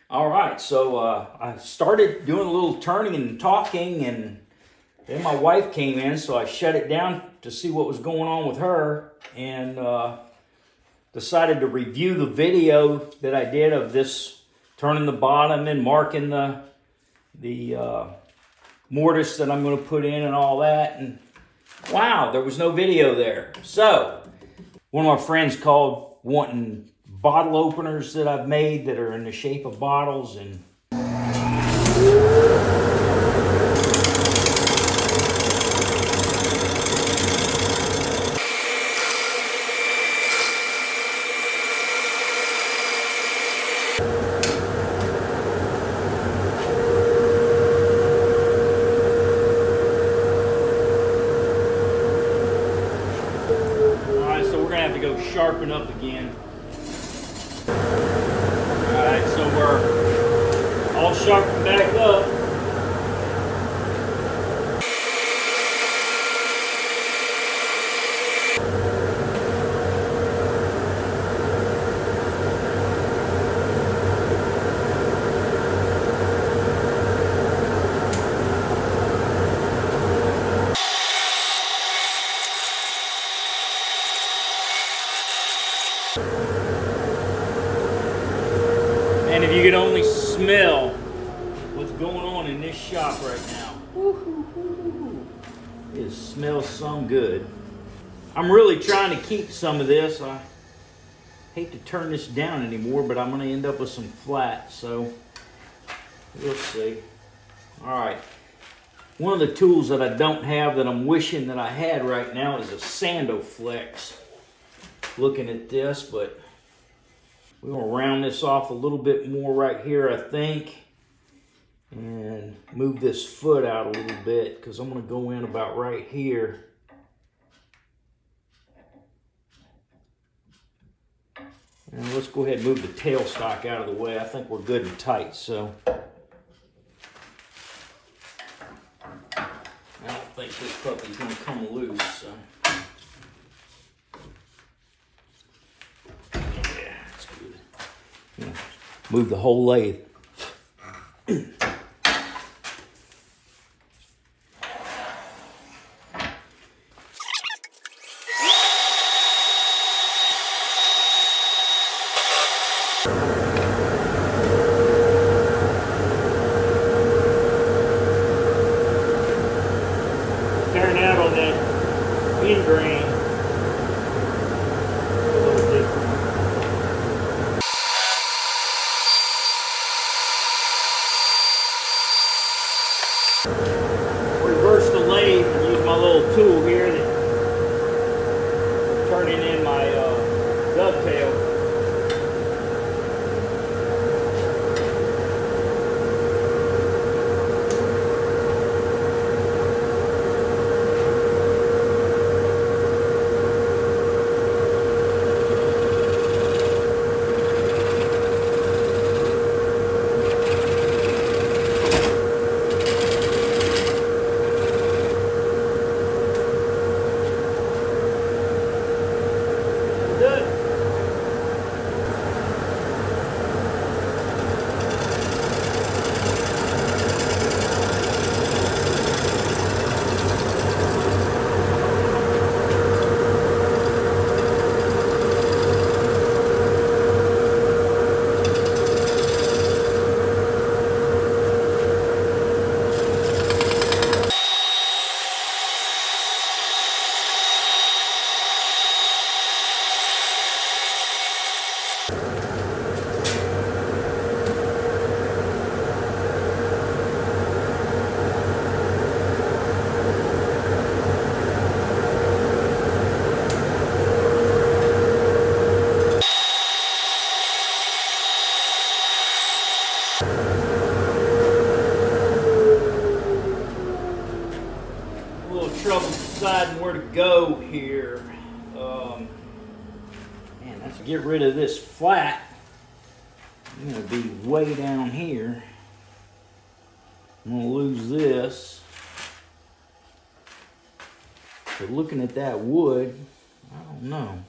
All right, so I started doing a little turning and talking, and then my wife came in, so I shut it down to see what was going on with her, and decided to review the video that I did of this turning the bottom and marking the mortise that I'm going to put in and all that. And wow, there was no video there. So one of my friends called wanting bottle openers that I've made that are in the shape of bottles, and to go sharpen up again. Alright, so we're all sharpened back up. And if you could only smell what's going on in this shop right now. It smells some good. I'm really trying to keep some of this. I hate to turn this down anymore, but I'm going to end up with some flat, so we'll see. Alright. One of the tools that I don't have that I'm wishing that I had right now is a Sandoflex. Looking at this, but we're going to round this off a little bit more right here, I think, and move this foot out a little bit, because I'm going to go in about right here. And let's go ahead and move the tailstock out of the way. I think we're good and tight, so I don't think this puppy's going to come loose. So. Move the whole lathe. Tearing out on that end grain. Reverse the lathe and use my little tool here that turning in my dovetail. Trouble deciding where to go here. Man, let's get rid of this flat. I'm going to be way down here. I'm going to lose this. But looking at that wood, I don't know.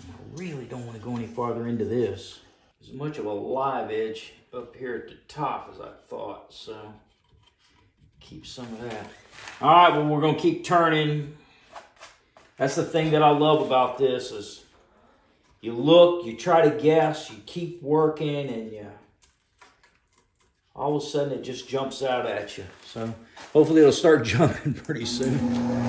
I really don't want to go any farther into this. As much of a live edge up here at the top as I thought, so keep some of that. All right, well, we're gonna keep turning. That's the thing that I love about this is you look, you try to guess, you keep working, and all of a sudden it just jumps out at you. So hopefully it'll start jumping pretty soon.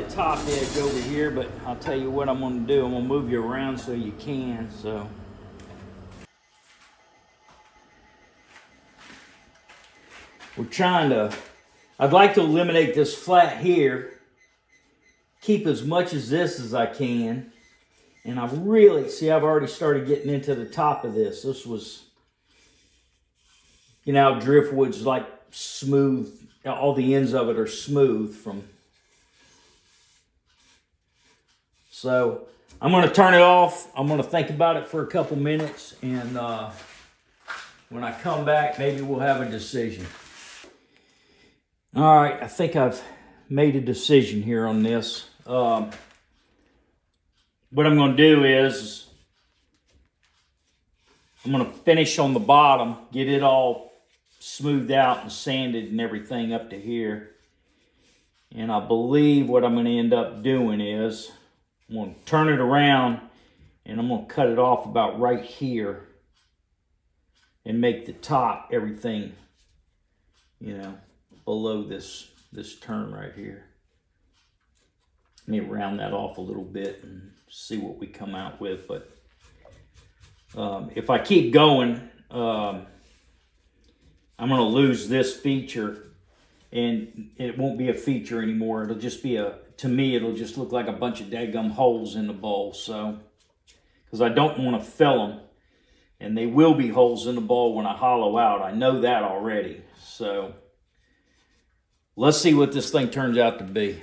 Top edge over here, but I'll tell you what I'm going to do. I'm going to move you around so you can. So we're trying to, I'd like to eliminate this flat here, keep as much as this as I can, and I really, see, I've already started getting into the top of this. This was, you know, driftwood's like smooth, all the ends of it are smooth from. So I'm going to turn it off. I'm going to think about it for a couple minutes. And when I come back, maybe we'll have a decision. All right, I think I've made a decision here on this. What I'm going to do is I'm going to finish on the bottom, get it all smoothed out and sanded and everything up to here. And I believe what I'm going to end up doing is I'm going to turn it around and I'm going to cut it off about right here and make the top everything, you know, below this turn right here. Let me round that off a little bit and see what we come out with. But if I keep going, I'm going to lose this feature and it won't be a feature anymore. It'll just be to me, it'll just look like a bunch of daggum holes in the bowl. So, because I don't want to fill them. And they will be holes in the bowl when I hollow out. I know that already. So, let's see what this thing turns out to be.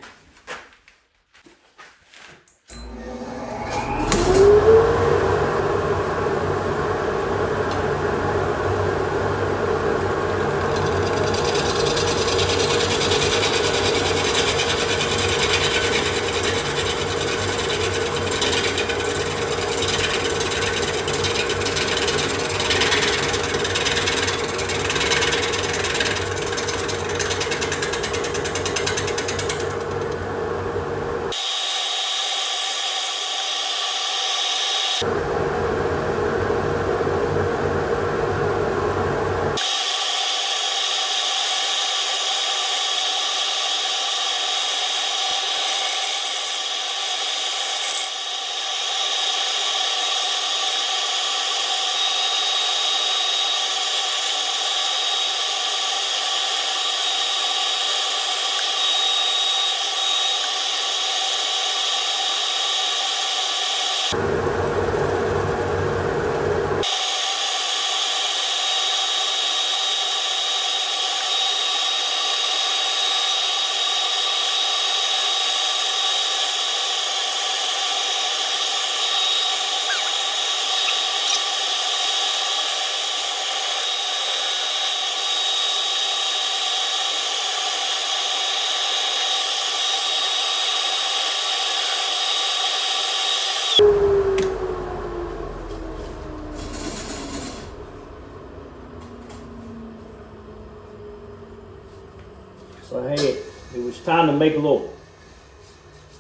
So hey, it was time to make a little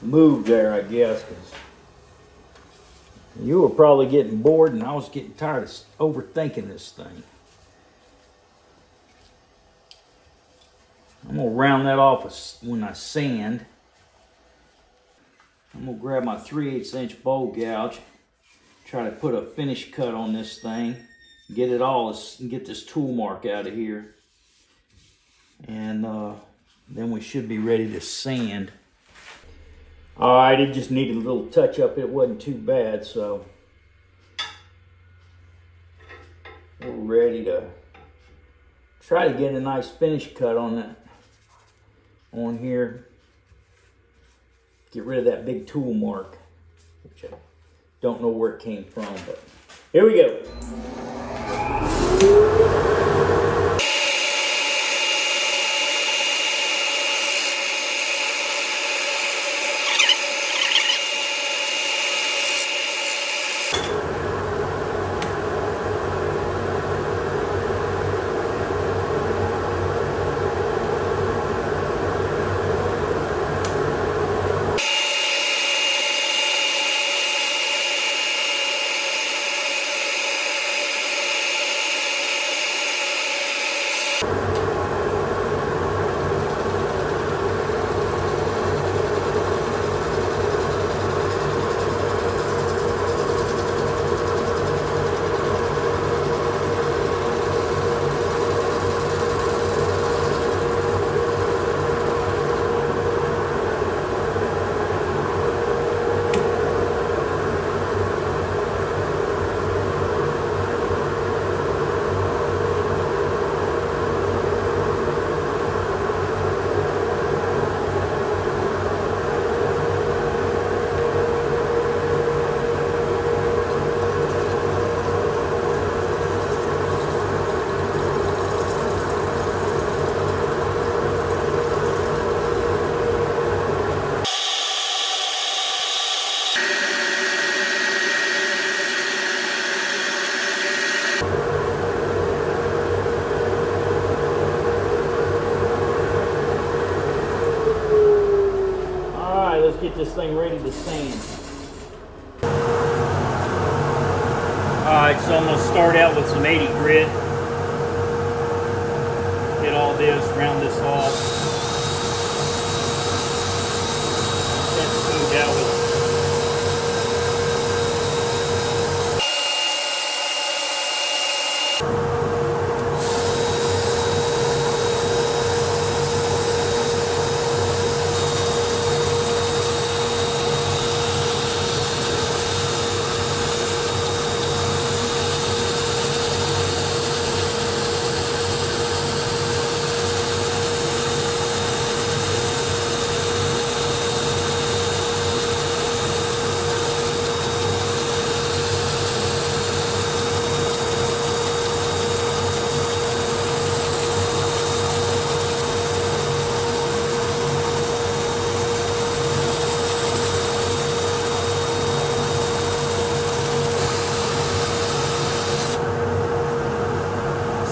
move there, I guess, because you were probably getting bored and I was getting tired of overthinking this thing. I'm going to round that off when I sand. I'm going to grab my 3/8 inch bowl gouge, try to put a finish cut on this thing, get it all, and get this tool mark out of here. And then we should be ready to sand. All right, it just needed a little touch up. It wasn't too bad, so we're ready to try to get a nice finish cut on that, on here. get rid of that big tool mark, which I don't know where it came from, but here we go. Let's get this thing ready to sand. Alright, so I'm going to start out with some 80 grit. Get all this, round this off. Then smooth out with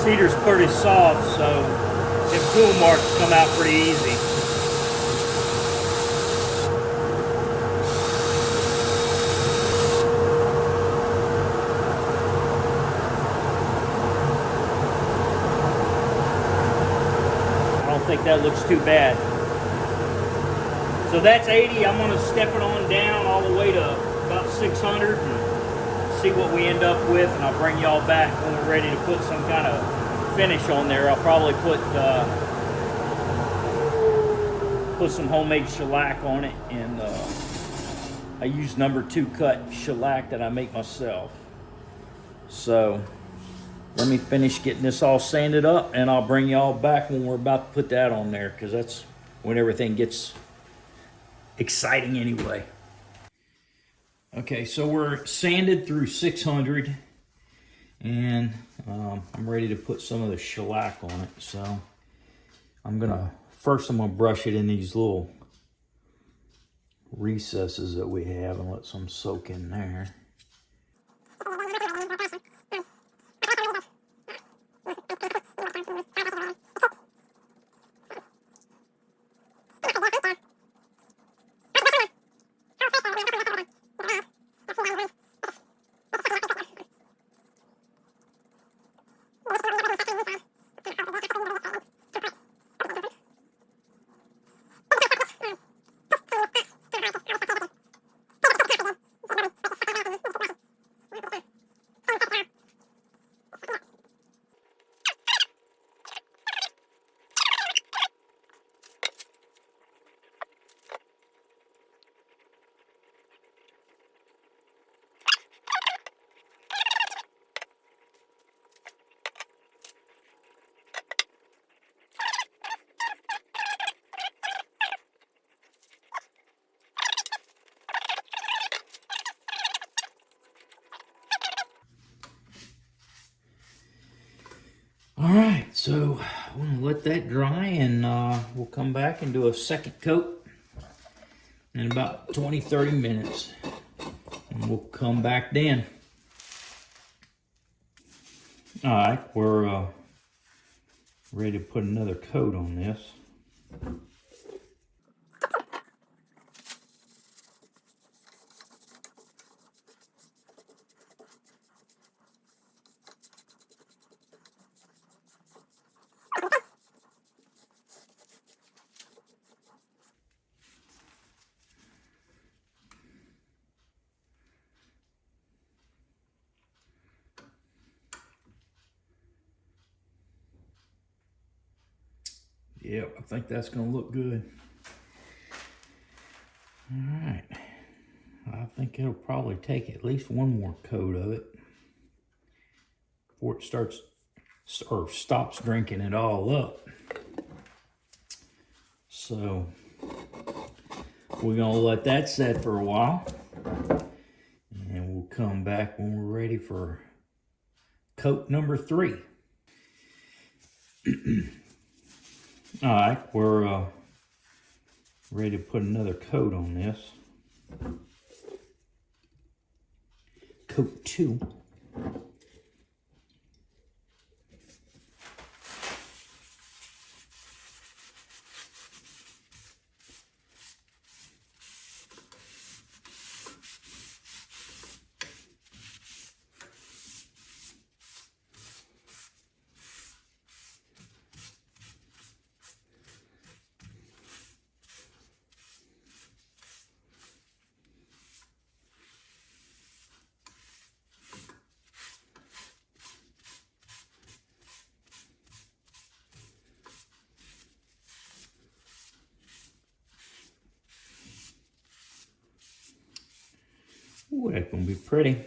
Cedar's pretty soft, so them tool marks come out pretty easy. I don't think that looks too bad. So that's 80. I'm going to step it on down all the way to about 600 and see what we end up with, and I'll bring y'all back when we're ready to put some kind of finish on there. I'll probably put some homemade shellac on it, and I use number 2 cut shellac that I make myself. So let me finish getting this all sanded up, and I'll bring y'all back when we're about to put that on there, because that's when everything gets exciting anyway. Okay, so we're sanded through 600, and I'm ready to put some of the shellac on it. So I'm gonna brush it in these little recesses that we have and let some soak in there. that dry, and we'll come back and do a second coat in about 20-30 minutes. And we'll come back then. All right, we're ready to put another coat on this. Yep, I think that's gonna look good. All right, I think it'll probably take at least one more coat of it before it starts or stops drinking it all up. So we're gonna let that set for a while, and we'll come back when we're ready for coat number 3. All right, we're ready to put another coat on this. Coat 2. Ooh, that's gonna be pretty.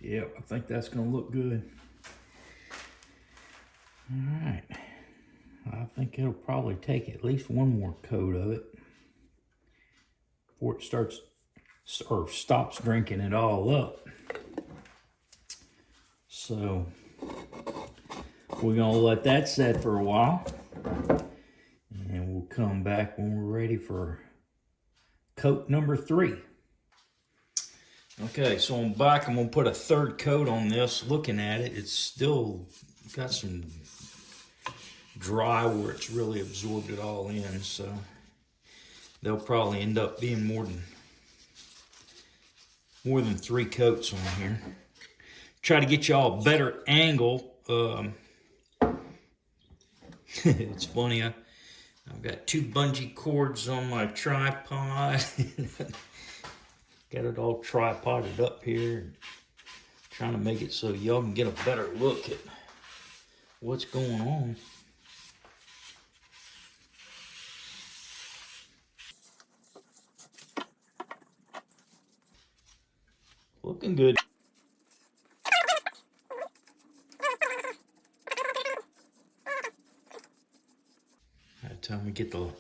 Yep, I think that's gonna look good. All right, I think it'll probably take at least one more coat of it before it starts or stops drinking it all up. So we're gonna let that set for a while, and we'll come back when we're ready for coat number 3. Okay, so I'm back. I'm gonna put a third coat on this. Looking at it, it's still got some dry where it's really absorbed it all in, so they'll probably end up being more than 3 coats on here. Try to get y'all a better angle. It's funny, I've got 2 bungee cords on my tripod. Got it all tripoded up here, trying to make it so y'all can get a better look at what's going on. Looking good. By the time we get the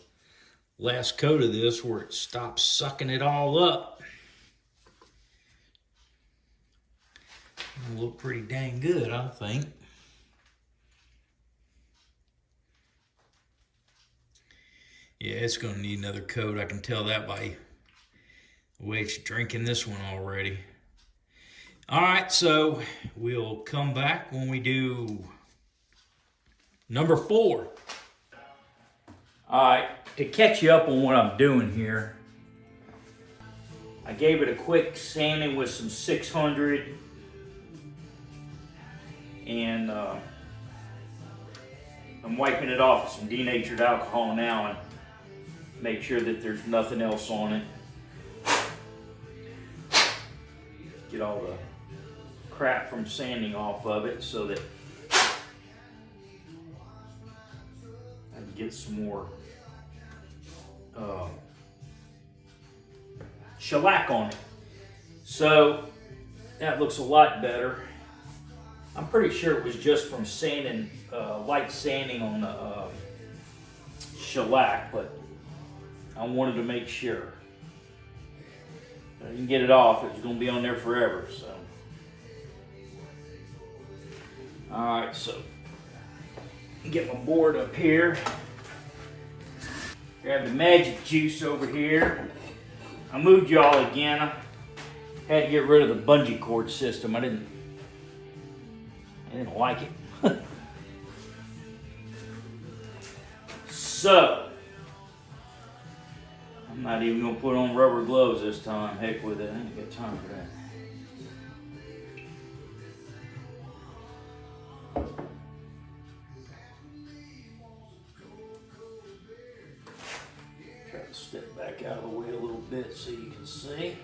last coat of this where it stops sucking it all up, it'll look pretty dang good, I think. Yeah, it's gonna need another coat. I can tell that by the way it's drinking this one already. All right, so we'll come back when we do number 4. All right, to catch you up on what I'm doing here, I gave it a quick sanding with some 600, and I'm wiping it off with some denatured alcohol now and make sure that there's nothing else on it. Get all the crap from sanding off of it so that I can get some more shellac on it. So that looks a lot better. I'm pretty sure it was just from sanding, light sanding on the shellac, but I wanted to make sure. I didn't get it off. It was going to be on there forever. So, all right. So, get my board up here. Grab the magic juice over here. I moved y'all again. I had to get rid of the bungee cord system. I didn't like it. So, I'm not even gonna put on rubber gloves this time. Heck with it, I ain't got time for that. Try to step back out of the way a little bit so you can see.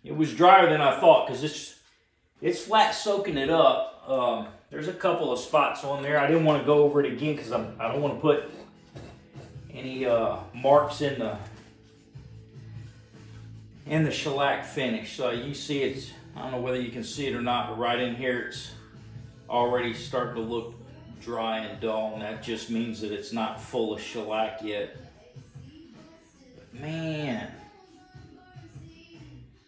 It was drier than I thought because it's flat soaking it up. There's a couple of spots on there. I didn't want to go over it again because I don't want to put any marks in the shellac finish. So you see it's, I don't know whether you can see it or not, but right in here it's already starting to look dry and dull, and that just means that it's not full of shellac yet. But man,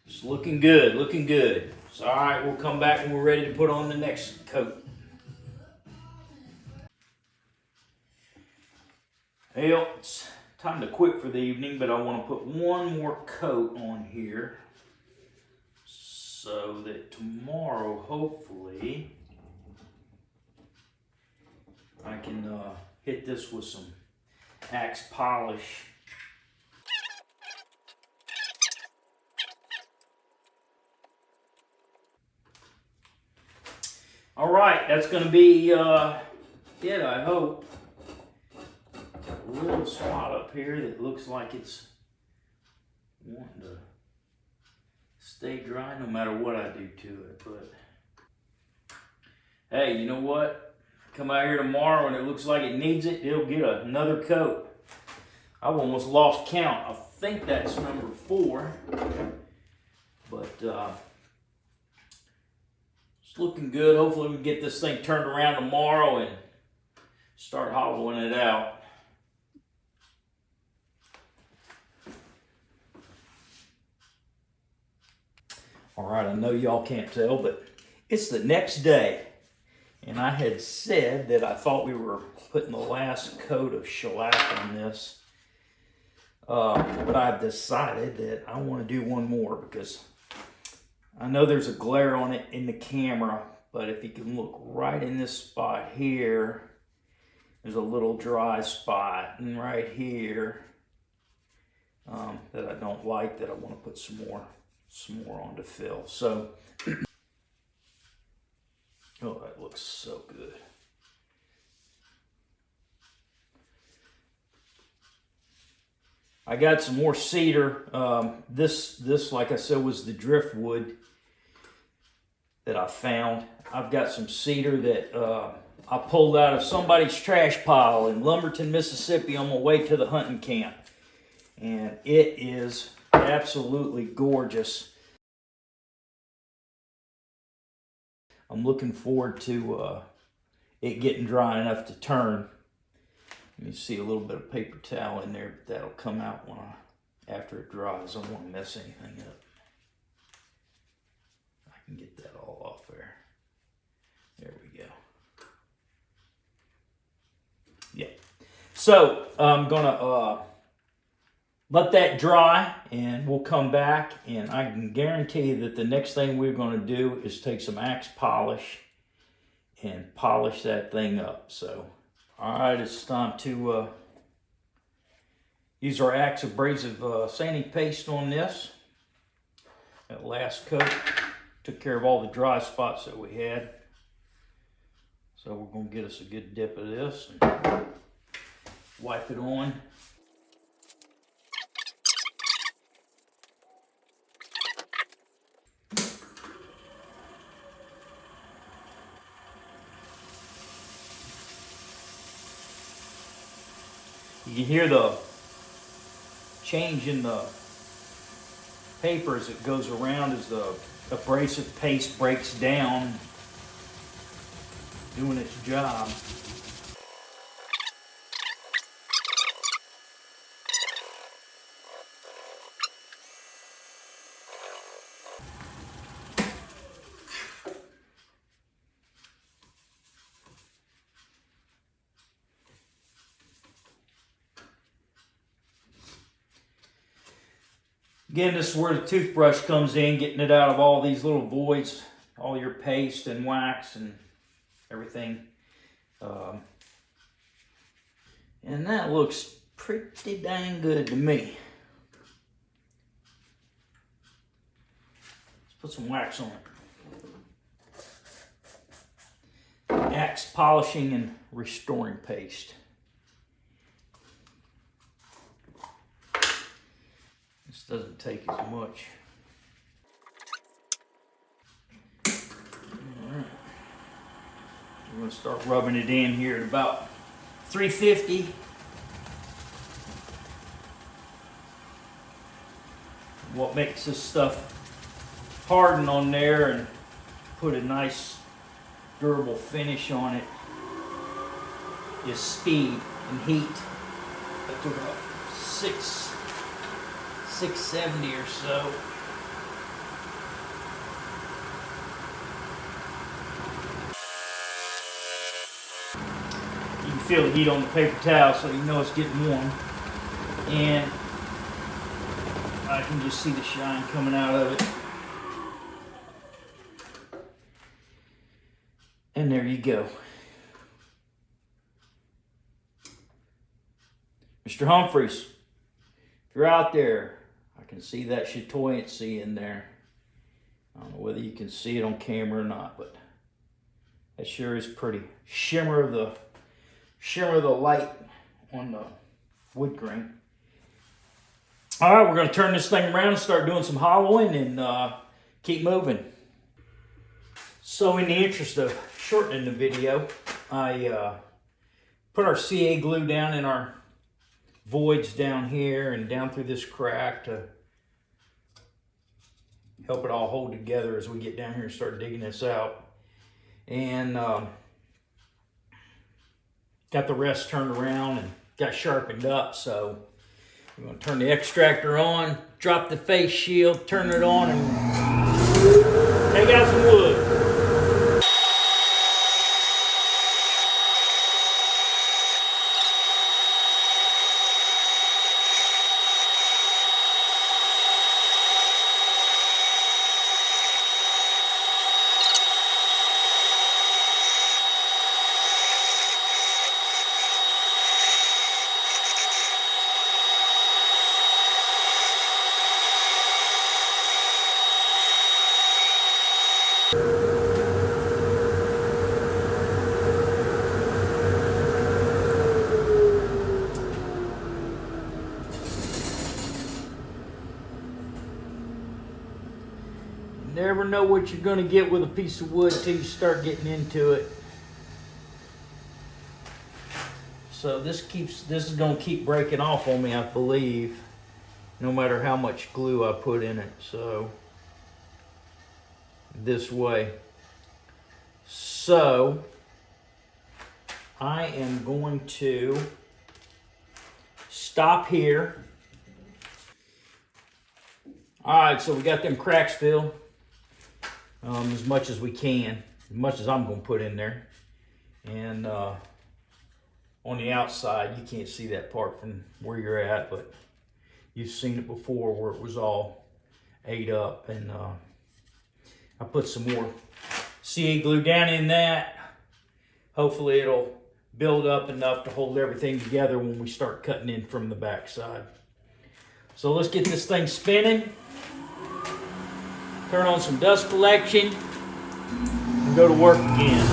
it's looking good, looking good. So all right, we'll come back when we're ready to put on the next coat. Well, it's time to quit for the evening, but I want to put one more coat on here so that tomorrow, hopefully, I can hit this with some axe polish. All right, that's going to be it, I hope. A little spot up here that looks like it's wanting to stay dry no matter what I do to it. But hey, you know what? Come out here tomorrow and it looks like it needs it, it'll get another coat. I've almost lost count. I think that's number 4. But it's looking good. Hopefully we can get this thing turned around tomorrow and start hollowing it out. All right, I know y'all can't tell, but it's the next day. And I had said that I thought we were putting the last coat of shellac on this. But I've decided that I want to do one more because I know there's a glare on it in the camera, but if you can look right in this spot here, there's a little dry spot, and right here that I don't like, that I want to put some more on to fill. So, oh, that looks so good. I got some more cedar. This, like I said, was the driftwood that I found. I've got some cedar that I pulled out of somebody's trash pile in Lumberton, Mississippi on my way to the hunting camp. And it is absolutely gorgeous. I'm looking forward to it getting dry enough to turn. Let me see a little bit of paper towel in there, but that'll come out after it dries. I don't want to mess anything up. I can get that all off there. There we go. Yeah. So I'm gonna let that dry, and we'll come back, and I can guarantee you that the next thing we're going to do is take some axe polish and polish that thing up. So, all right, it's time to use our axe abrasive sanding paste on this. That last coat took care of all the dry spots that we had. So we're going to get us a good dip of this and wipe it on. You can hear the change in the paper as it goes around as the abrasive paste breaks down, doing its job. Again, this is where the toothbrush comes in, getting it out of all these little voids, all your paste and wax and everything. And that looks pretty dang good to me. Let's put some wax on it. Axe polishing and restoring paste. This doesn't take as much. All right. We're going to start rubbing it in here at about 350. What makes this stuff harden on there and put a nice durable finish on it is speed and heat. Up to about 670 or so. You can feel the heat on the paper towel, so you know it's getting warm. And I can just see the shine coming out of it. And there you go. Mr. Humphreys, if you're out there, I can see that chatoyancy in there. I don't know whether you can see it on camera or not, but that sure is pretty. Shimmer of the light on the wood grain. All right, we're going to turn this thing around and start doing some hollowing and keep moving. So in the interest of shortening the video, I put our CA glue down in our voids down here and down through this crack to help it all hold together as we get down here and start digging this out. And got the rest turned around and got sharpened up, so we're going to turn the extractor on, drop the face shield, turn it on, and take out some wood. Never know what you're going to get with a piece of wood till you start getting into it. So this is going to keep breaking off on me, I believe, no matter how much glue I put in it. So this way. So I am going to stop here. All right, so we got them cracks filled. As much as we can, as much as I'm going to put in there. And on the outside, you can't see that part from where you're at, but you've seen it before where it was all ate up. And I put some more CA glue down in that. Hopefully it'll build up enough to hold everything together when we start cutting in from the back side. So let's get this thing spinning. Turn on some dust collection and go to work again.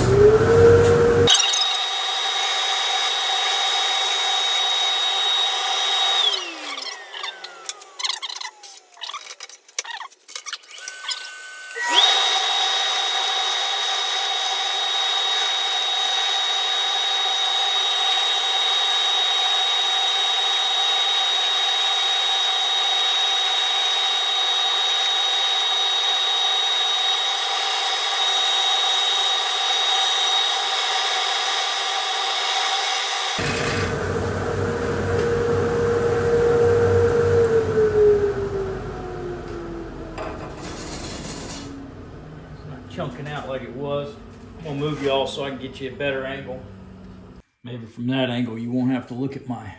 working out like it was. I'm gonna move y'all so I can get you a better angle. Maybe from that angle you won't have to look at my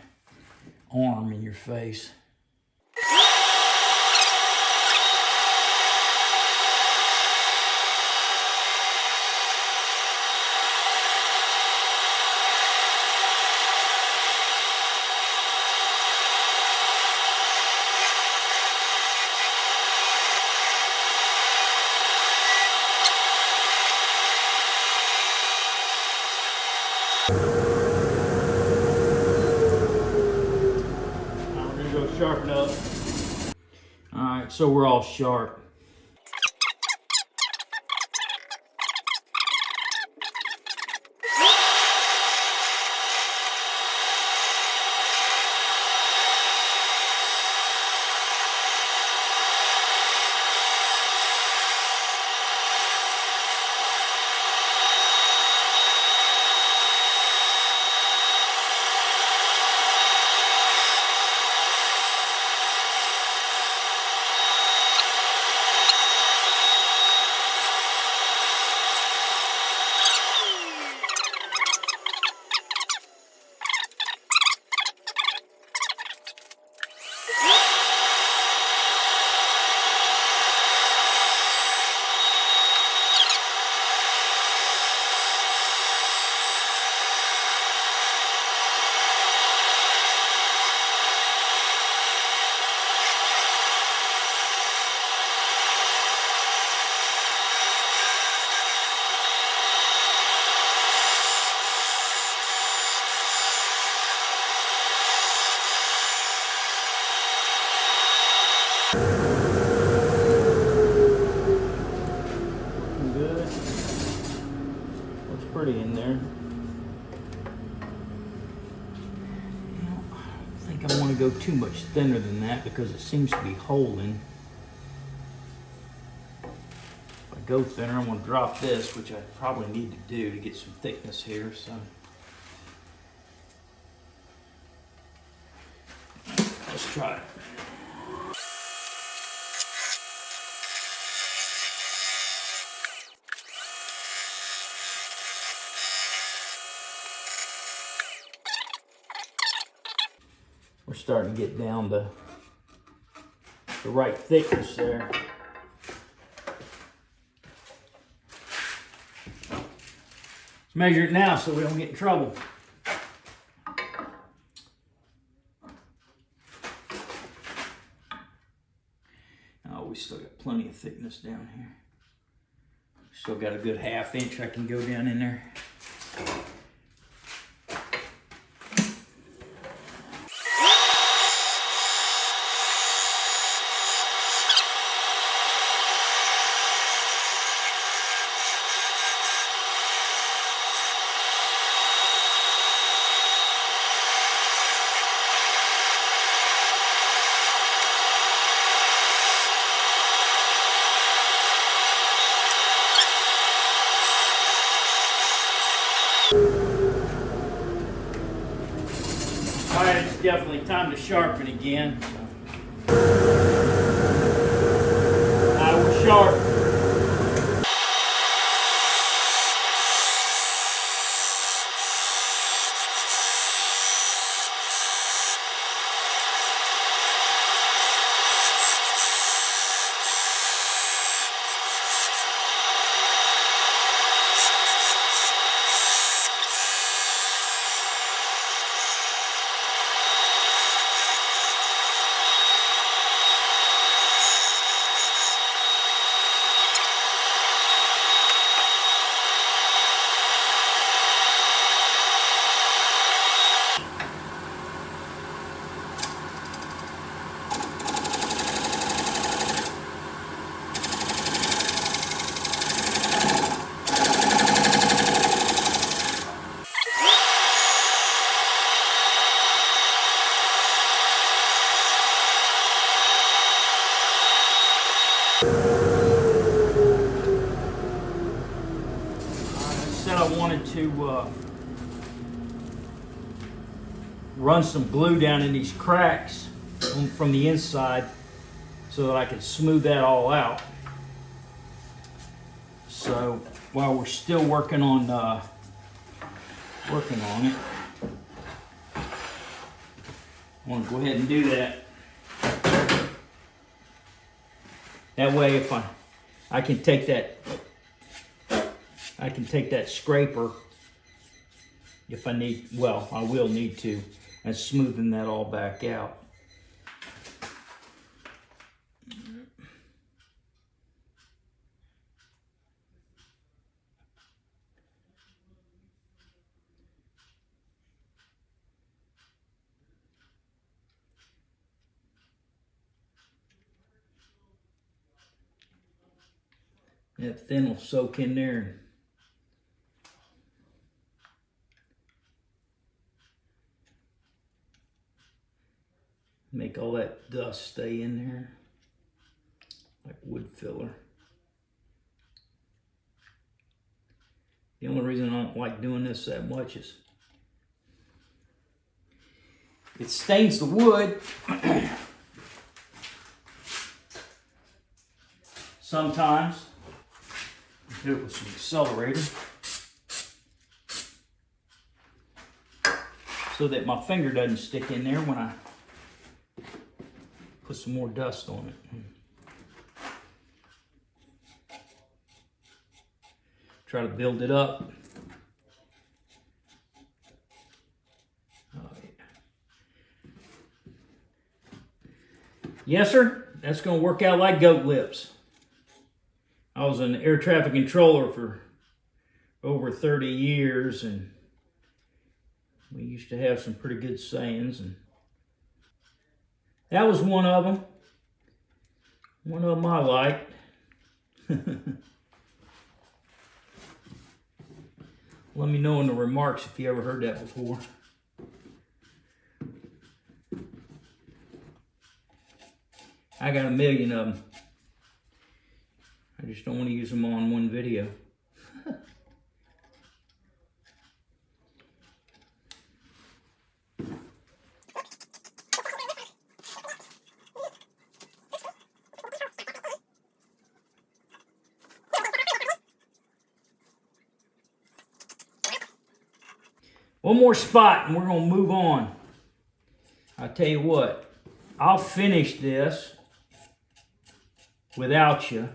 arm in your face. Sharpen up. All right, so we're all sharp. Pretty in there. I think I want to go too much thinner than that because it seems to be holding. If I go thinner, I'm going to drop this, which I probably need to do to get some thickness here. So let's try it. We're starting to get down to the right thickness there. Let's measure it now so we don't get in trouble. Oh, we still got plenty of thickness down here. Still got a good ½ inch I can go down in there. All right, it's definitely time to sharpen again. I was sharp. I wanted to run some glue down in these cracks from the inside so that I could smooth that all out. So So while we're still working on it, I want to go ahead and do that. That way, if I can take that scraper if I need, well, I will need to, and smoothing that all back out. That thin will soak in there. Make all that dust stay in there, like wood filler. The only reason I don't like doing this that much is it stains the wood. Sometimes do it with some accelerator so that my finger doesn't stick in there when I put some more dust on it. Try to build it up. Oh, yeah. Yes, sir. That's going to work out like goat lips. I was an air traffic controller for over 30 years, and we used to have some pretty good sayings, and that was one of them. One of them I liked. Let me know in the remarks if you ever heard that before. I got a million of them. I just don't want to use them all in one video. One more spot and we're going to move on. I'll tell you what, I'll finish this without you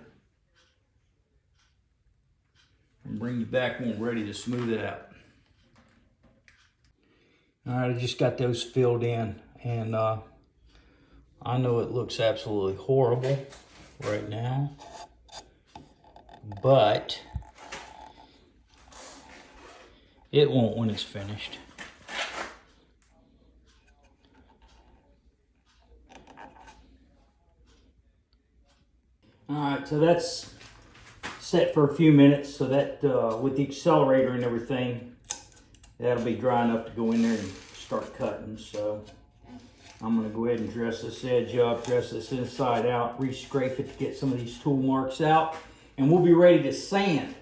and bring you back when we're ready to smooth it out. All right, I just got those filled in, and I know it looks absolutely horrible right now, but it won't when it's finished. All right, so that's set for a few minutes, so that with the accelerator and everything, that'll be dry enough to go in there and start cutting. So I'm going to go ahead and dress this edge up, dress this inside out, re-scrape it to get some of these tool marks out, and we'll be ready to sand.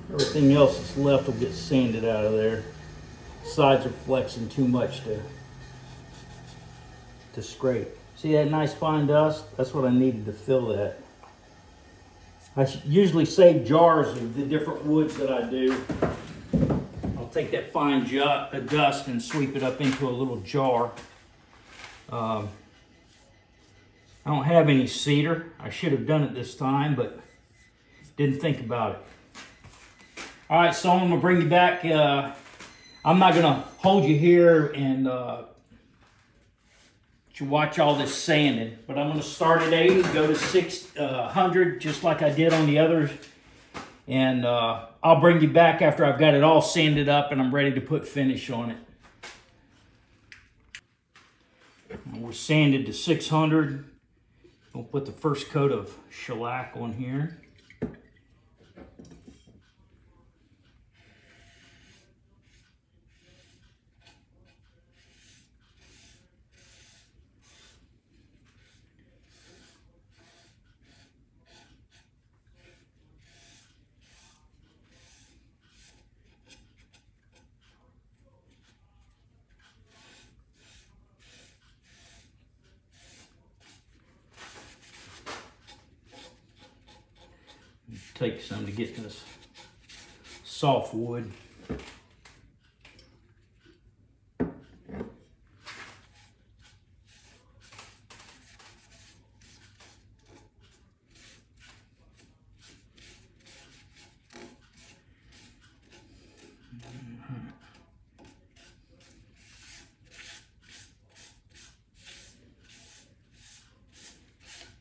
Everything else that's left will get sanded out of there. Sides are flexing too much to scrape. See that nice fine dust? That's what I needed to fill that. I usually save jars of the different woods that I do. I'll take that fine dust and sweep it up into a little jar. I don't have any cedar. I should have done it this time, but didn't think about it. All right, so I'm going to bring you back. I'm not going to hold you here and to watch all this sanding. But I'm going to start at 80, go to 600, just like I did on the others. And I'll bring you back after I've got it all sanded up and I'm ready to put finish on it. Now we're sanded to 600. We'll put the first coat of shellac on here. Take some to get this soft wood.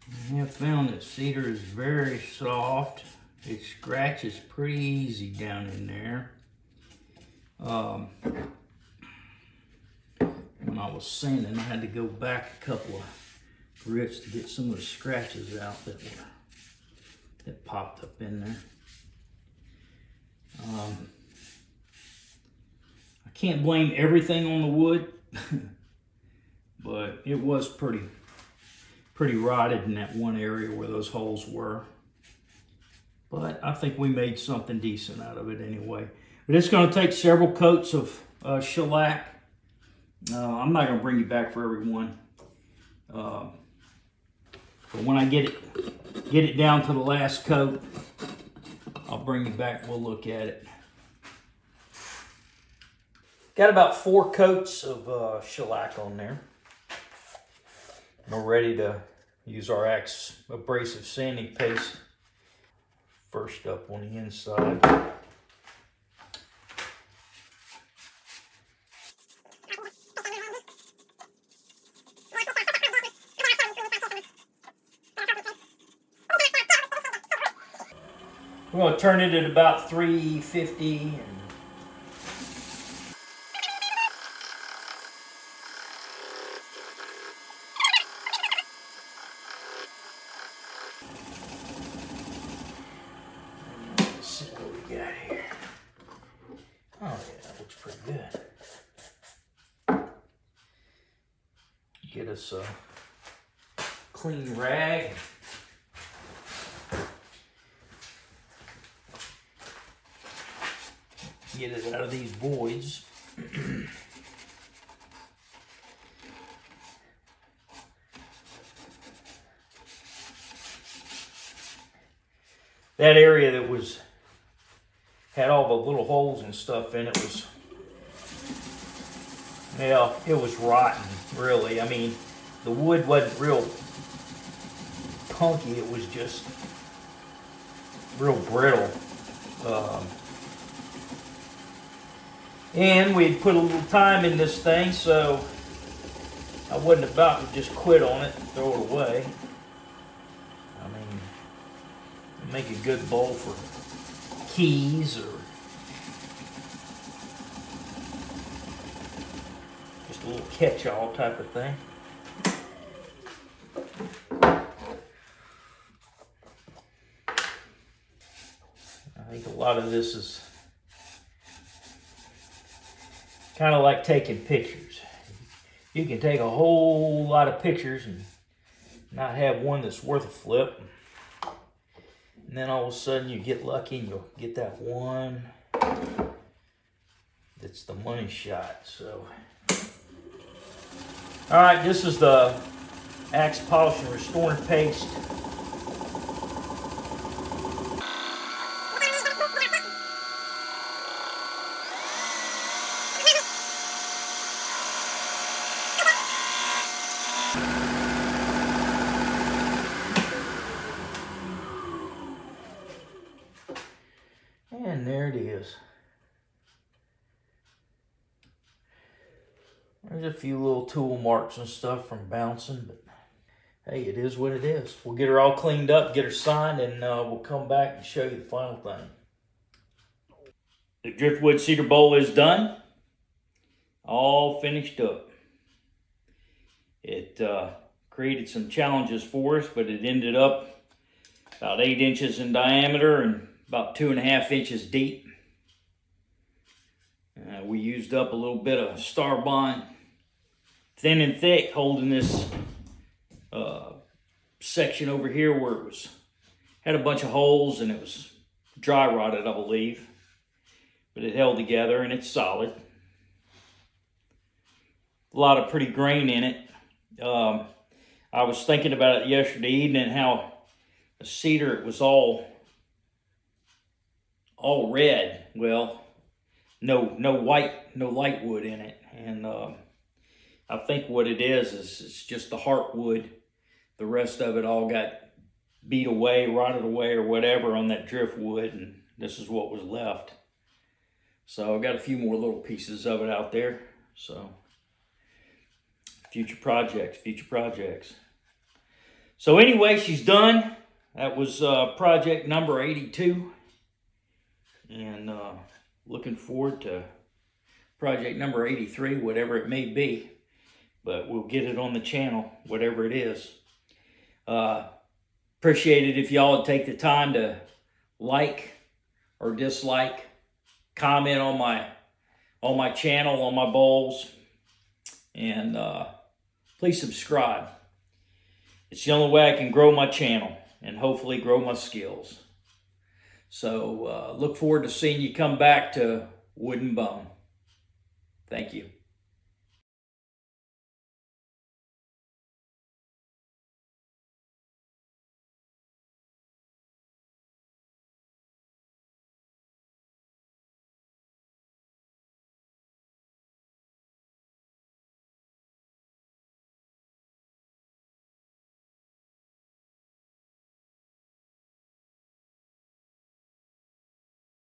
I have found that cedar is very soft. It scratches pretty easy down in there. When I was sanding, I had to go back a couple of grits to get some of the scratches out that popped up in there. I can't blame everything on the wood, but it was pretty rotted in that one area where those holes were. But I think we made something decent out of it anyway. But it's going to take several coats of shellac. I'm not going to bring you back for every one. But when I get it down to the last coat, I'll bring you back. We'll look at it. Got about 4 coats of shellac on there. We're ready to use our Axe abrasive sanding paste. First up on the inside. We're going to turn it at about 350 and get us a clean rag. Get it out of these voids. That area that had all the little holes and stuff in it was, yeah, it was rotten, really. I mean, the wood wasn't real punky, it was just real brittle. And we'd put a little time in this thing, so I wasn't about to just quit on it and throw it away. I mean, make a good bowl for keys or just a little catch-all type of thing. I think a lot of this is kind of like taking pictures. You can take a whole lot of pictures and not have one that's worth a flip. And then all of a sudden you get lucky and you'll get that one that's the money shot. So, all right, this is the Axe Polish and Restoring Paste. And there it is. There's a few little tool marks and stuff from bouncing, but hey, it is what it is. We'll get her all cleaned up, get her signed, and we'll come back and show you the final thing. The Driftwood Cedar Bowl is done. All finished up. It created some challenges for us, but it ended up about 8 inches in diameter and about 2.5 inches deep. We used up a little bit of Star Bond, thin and thick, holding this section over here where it had a bunch of holes and it was dry rotted, I believe. But it held together and it's solid. A lot of pretty grain in it. I was thinking about it yesterday evening, how the cedar, it was all red. Well, no white, no light wood in it. And I think what it is it's just the heartwood. The rest of it all got beat away, rotted away, or whatever on that driftwood, and this is what was left. So I've got a few more little pieces of it out there. So future projects. So anyway, she's done. That was project number 82. And looking forward to project number 83, whatever it may be. But we'll get it on the channel, whatever it is. Appreciate it if y'all would take the time to like or dislike, comment on my channel, on my bowls, and please subscribe. It's the only way I can grow my channel and hopefully grow my skills. So look forward to seeing you come back to Wood and Bone. Thank you.